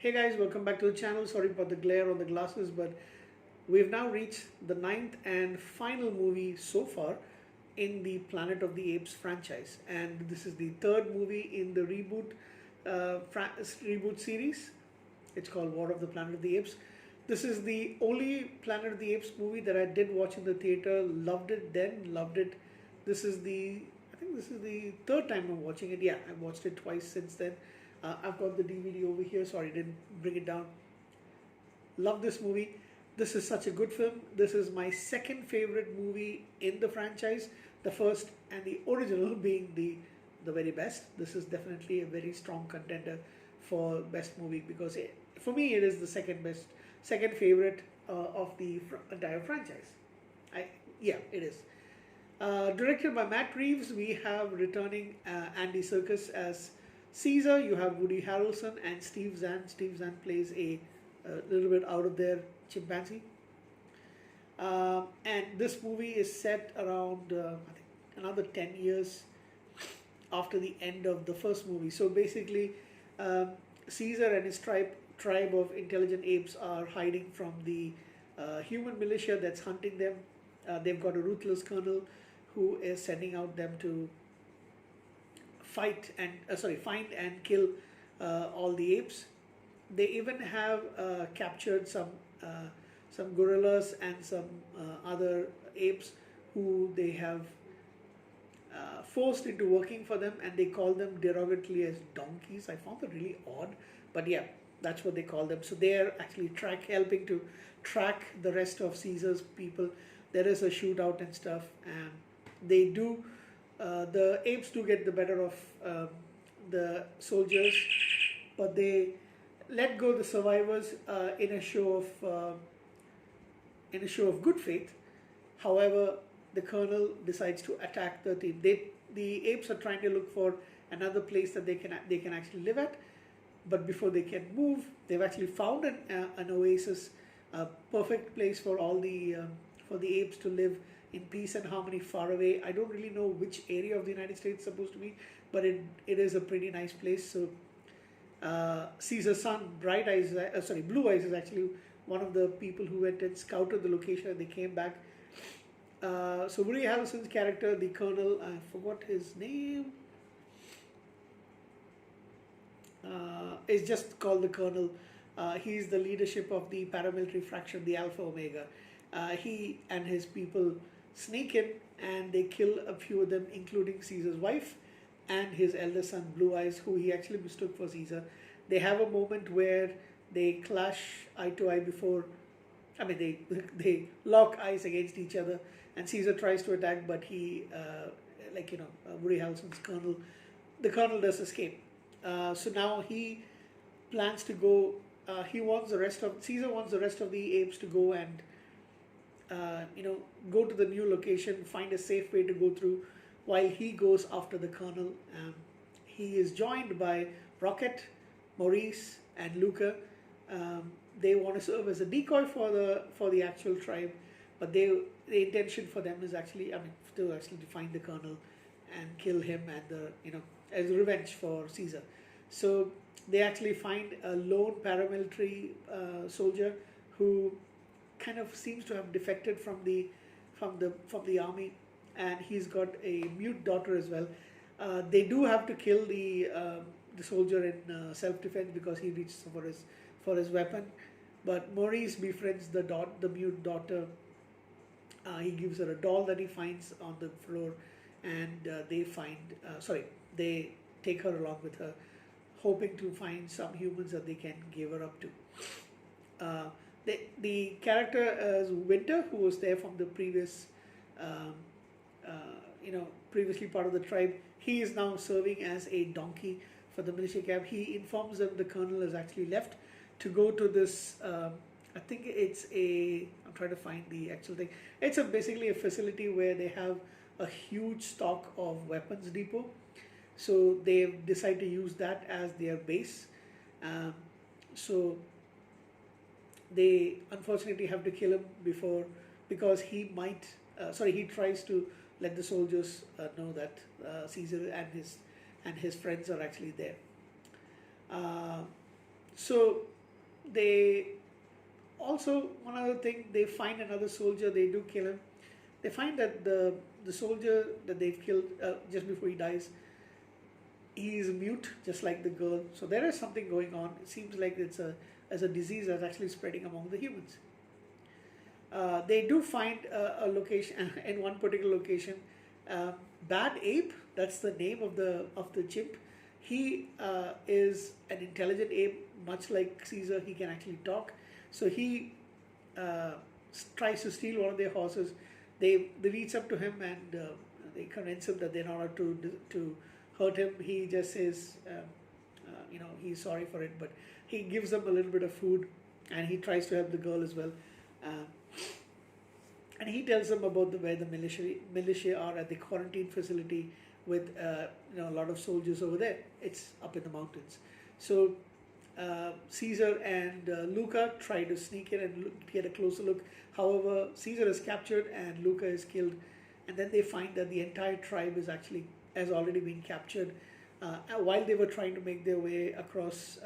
Hey guys, welcome back to the channel. Sorry about the glare on the glasses, but we've now reached the ninth and final movie so far in the Planet of the Apes franchise, and this is the third movie in the reboot series. It's called War of the Planet of the Apes. This is the only Planet of the Apes movie that I did watch in the theater. Loved it then, loved it. This is the I think this is the third time I'm watching it. Yeah, I've watched it twice since then. I've got the DVD over here. Sorry, didn't bring it down. Love this movie. This is such a good film. This is my second favorite movie in the franchise. The first and the original being the very best. This is definitely a very strong contender for best movie because for me it is the second favorite of the entire franchise. I Yeah, it is. Directed by Matt Reeves, we have returning Andy Serkis as Caesar. You have Woody Harrelson and Steve Zahn. Steve Zahn plays a little bit out of their chimpanzee. And this movie is set around, I think, another 10 years after the end of the first movie. So basically, Caesar and his tribe of intelligent apes are hiding from the human militia that's hunting them. They've got a ruthless colonel who is sending out them to find and kill all the apes. They even have captured some gorillas and some other apes who they have forced into working for them, and they call them derogatorily as donkeys. I found that really odd, but yeah, that's what they call them. So they are actually helping to track the rest of Caesar's people. There is a shootout and stuff, and they do. The apes do get the better of the soldiers, but they let go the survivors in a show of good faith. However, the colonel decides to attack the team. The apes are trying to look for another place that they can actually live at, but before they can move, they've actually found an oasis, a perfect place for for the apes to live in peace and harmony far away. I don't really know which area of the United States it's supposed to be, but it is a pretty nice place. So Caesar's son, Blue Eyes, is actually one of the people who went and scouted the location, and they came back. So Woody Harrelson's character, the colonel, I forgot his name, is just called the colonel. He's the leadership of the paramilitary fraction, the Alpha Omega. He and his people sneak in and they kill a few of them, including Caesar's wife and his elder son Blue Eyes, who he actually mistook for Caesar. They have a moment where they clash eye to eye they lock eyes against each other, and Caesar tries to attack, but he, Woody Harrelson's colonel, the colonel does escape. So now he plans to go. Caesar wants the rest of the apes to go and go to the new location, find a safe way to go through, while he goes after the colonel. He is joined by Rocket, Maurice, and Luca. They want to serve as a decoy for the actual tribe, but the intention for them is to find the colonel and kill him, and as revenge for Caesar. So they actually find a lone paramilitary soldier who kind of seems to have defected from the army, and he's got a mute daughter as well. They do have to kill the soldier in self-defense because he reaches for his weapon. But Maurice befriends the mute daughter. He gives her a doll that he finds on the floor, and they take her along with her, hoping to find some humans that they can give her up to. The character is Winter, who was there from the previously part of the tribe. He is now serving as a donkey for the militia camp. He informs them the colonel has actually left to go to this. I think I'm trying to find the actual thing. It's basically a facility where they have a huge stock of weapons depot. So they decide to use that as their base. So they unfortunately have to kill him because he tries to let the soldiers know that Caesar and his friends are actually there. So they also, one other thing, they find another soldier, they do kill him. They find that the soldier that they've killed just before he dies, he is mute, just like the girl. So there is something going on. It seems like it's a disease that's actually spreading among the humans. They do find a location in one particular location. Bad Ape, that's the name of the chimp. He is an intelligent ape, much like Caesar. He can actually talk. So he uh, tries to steal one of their horses. They reach up to him and they convince him that they're not allowed to hurt him. He just says, he's sorry for it, but he gives them a little bit of food, and he tries to help the girl as well. Um, and he tells them about where the militia are at the quarantine facility with a lot of soldiers over there. It's up in the mountains. So Caesar and Luca try to sneak in and get a closer look. However, Caesar is captured and Luca is killed, and then they find that the entire tribe has already been captured while they were trying to make their way across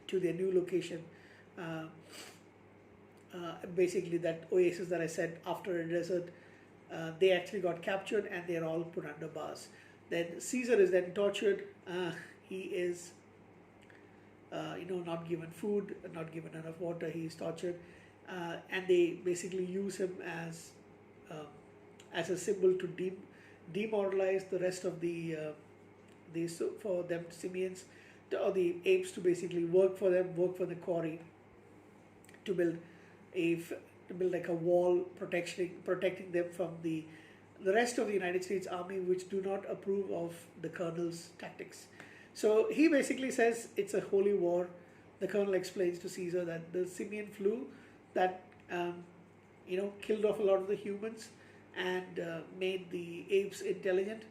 to their new location. Basically, that oasis that I said after a desert, they actually got captured and they're all put under bars. Then Caesar is then tortured. He is not given food, not given enough water. He is tortured, and they basically use him as a symbol to demoralize the rest of for them simians or the apes to basically work for the quarry to build like a wall protecting them from the rest of the United States Army, which do not approve of the colonel's tactics. So he basically says it's a holy war. The colonel explains to Caesar that the simian flu that killed off a lot of the humans and made the apes intelligent,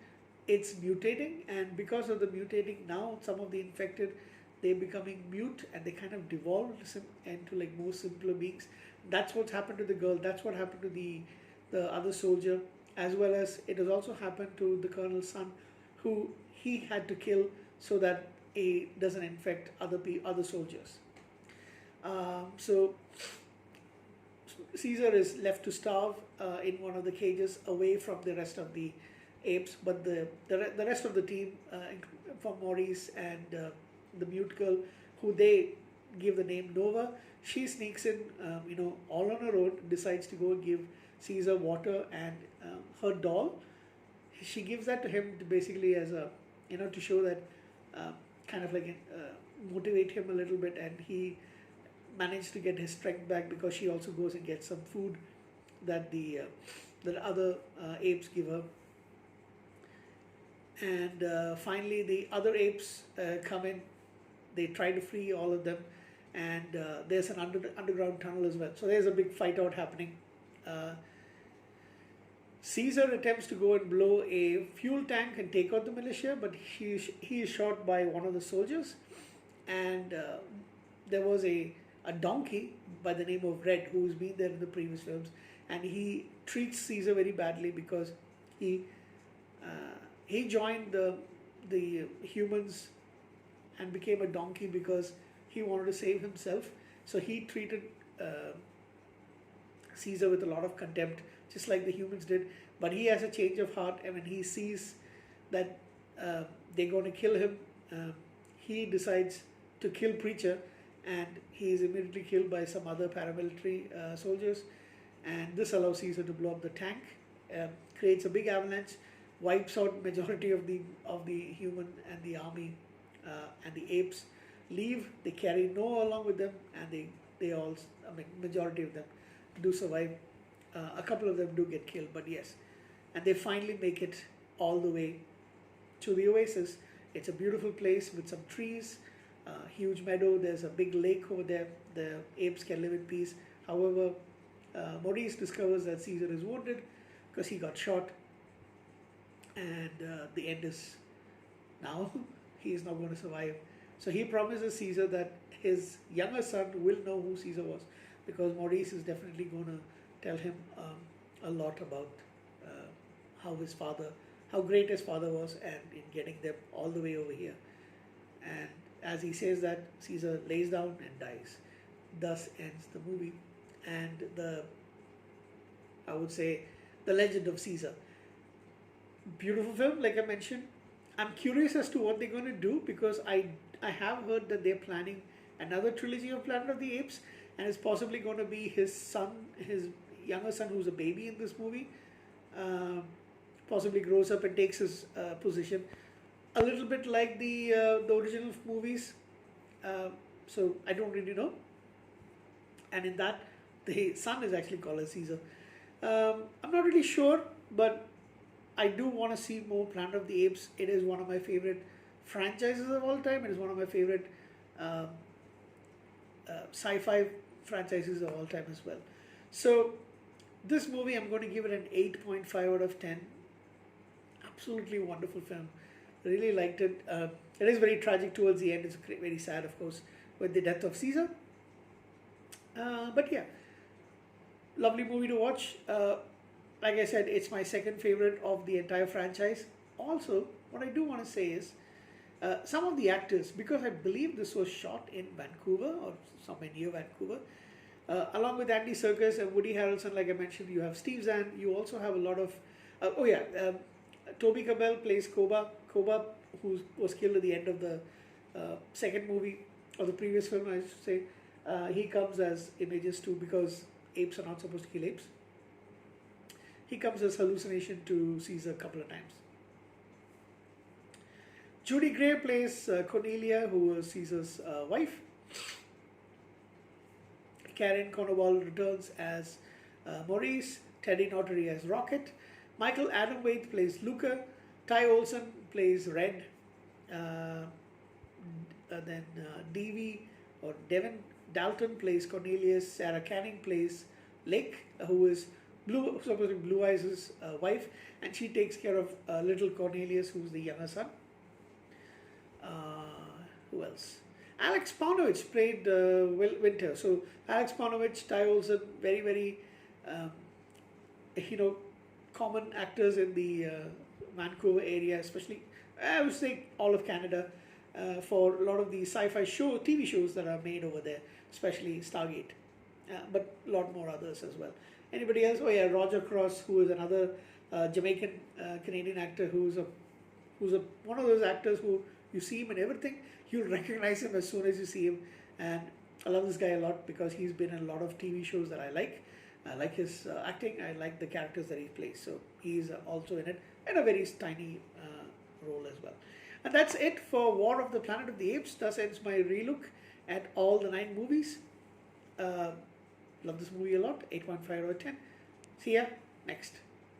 it's mutating, and because of the mutating, now some of the infected, they're becoming mute and they kind of devolved into like more simpler beings. That's what's happened to the girl. That's what happened to the other soldier, as well as it has also happened to the colonel's son, who he had to kill so that it doesn't infect other soldiers. So Caesar is left to starve in one of the cages away from the rest of the apes, but the rest of the team, from Maurice and the mute girl, who they give the name Nova, she sneaks in, all on her own, decides to go give Caesar water and her doll. She gives that to him to basically as a, to show that, kind of like motivate him a little bit, and he managed to get his strength back because she also goes and gets some food that the other apes give her. And finally, the other apes come in. They try to free all of them, and there's an underground tunnel as well. So there's a big fight out happening. Caesar attempts to go and blow a fuel tank and take out the militia, but he is shot by one of the soldiers. And there was a donkey by the name of Red, who's been there in the previous films, and he treats Caesar very badly because he joined the humans and became a donkey because he wanted to save himself. So he treated Caesar with a lot of contempt, just like the humans did. But he has a change of heart, and when he sees that they're going to kill him, he decides to kill Preacher, and he is immediately killed by some other paramilitary soldiers. And this allows Caesar to blow up the tank, creates a big avalanche, wipes out majority of the human and the army, and the apes leave. They carry Noah along with them, and they all, majority of them do survive. A couple of them do get killed, but yes. And they finally make it all the way to the oasis. It's a beautiful place with some trees, huge meadow. There's a big lake over there. The apes can live in peace. However, Maurice discovers that Caesar is wounded because he got shot, and the end is now. He is not going to survive. So he promises Caesar that his younger son will know who Caesar was, because Maurice is definitely going to tell him a lot about how great his father was, and in getting them all the way over here. And as he says that, Caesar lays down and dies. Thus ends the movie, and I would say, the legend of Caesar. Beautiful film, like I mentioned. I'm curious as to what they're going to do, because I have heard that they're planning another trilogy of Planet of the Apes, and it's possibly going to be his son, his younger son, who's a baby in this movie, uh, possibly grows up and takes his position, a little bit like the original movies. Uh, so I don't really know. And in that, the son is actually called as Caesar. I'm not really sure, but I do want to see more Planet of the Apes. It is one of my favorite franchises of all time. It is one of my favorite um sci-fi franchises of all time as well. So this movie, I'm going to give it an 8.5 out of 10. Absolutely wonderful film. Really liked it. It is very tragic towards the end. It's very sad, of course, with the death of Caesar. But yeah, lovely movie to watch. Like I said, it's my second favorite of the entire franchise. Also, what I do want to say is, some of the actors, because I believe this was shot in Vancouver or somewhere near Vancouver, along with Andy Serkis and Woody Harrelson, like I mentioned, you have Steve Zahn. You also have a lot of, Toby Cabell plays Koba. Koba, who was killed at the end of the second movie, or the previous film, I should say. He comes as Images too, because apes are not supposed to kill apes. He comes as hallucination to Caesar a couple of times. Judy Gray plays Cornelia, who was Caesar's wife. Karen Conowall returns as Maurice. Teddy Notary as Rocket. Michael Adam Waite plays Luca. Ty Olson plays Red. Then Davy or Devin Dalton plays Cornelius. Sarah Canning plays Lake, who is supposed to be Blue Eyes' wife, and she takes care of little Cornelius, who's the younger son. Who else? Alex Paunovich played Winter. So Alex Paunovich, Ty Olson, very, very, common actors in the Vancouver area, especially, I would say, all of Canada, for a lot of the sci-fi TV shows that are made over there, especially Stargate, but a lot more others as well. Anybody else? Oh yeah, Roger Cross, who is another Jamaican Canadian actor, who's one of those actors who you see him in everything, you'll recognize him as soon as you see him. And I love this guy a lot because he's been in a lot of TV shows that I like. I like his acting. I like the characters that he plays. So he's also in it in a very tiny role as well. And that's it for War of the Planet of the Apes. Thus ends my relook at all the 9 movies. Love this movie a lot. 8.5 out of 10. See ya next.